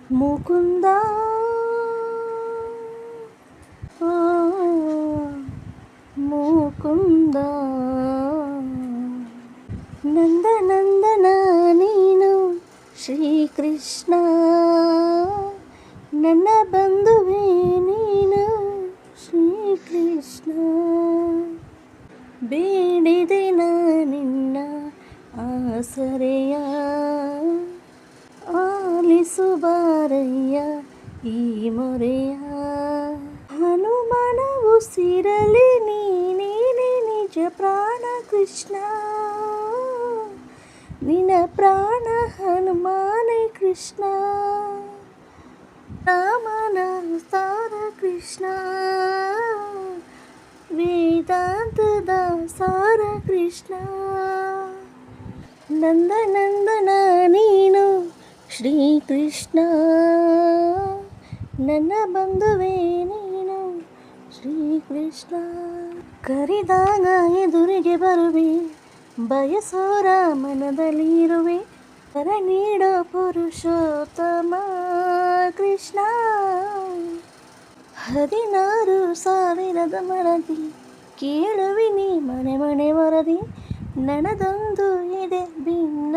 ಮುಕುಂದ ಆ, ಮುಕುಂದ ನಂದನಂದನ ನೀನು ಶ್ರೀಕೃಷ್ಣ, ನನ್ನ ಬಂಧುವೇ ನೀನು ಶ್ರೀಕೃಷ್ಣ. ಬೇಡಿದೆ ನಿನ್ನ ಆಸರೆಯ, ಆಲಿಸು ಬಾರಯ್ಯ ಈ ಮೊರೆಯ. ಹನುಮನ ಉಸಿರಲಿ ನೀನೇ ನಿಜ ಪ್ರಾಣ ಕೃಷ್ಣ, ನಿನ್ನ ಪ್ರಾಣ ಹನುಮಾನೇ ಕೃಷ್ಣ. ರಾಮನ ಸಾರ ಕೃಷ್ಣ, ವೇದಾಂತದ ಸಾರ ಕೃಷ್ಣ. ನಂದನಂದನ ನೀನು ಶ್ರೀಕೃಷ್ಣ, ನನ್ನ ಬಂಧುವೇ ನೀನು ಶ್ರೀಕೃಷ್ಣ. ಕರೆದಾಗ ಎದುರಿಗೆ ಬರುವೆ, ಬಯಸೋರ ಮನದಲ್ಲಿರುವೆ, ವರ ನೀಡೋ ಪುರುಷೋತ್ತಮ ಕೃಷ್ಣ. 16,000 ಮನದಿ ಕೇಳುವಿ ನೀ ಮನೆ ಮನೆ ವರದಿ, ನನದೊಂದು ಇದೆ ಭಿನ್ನ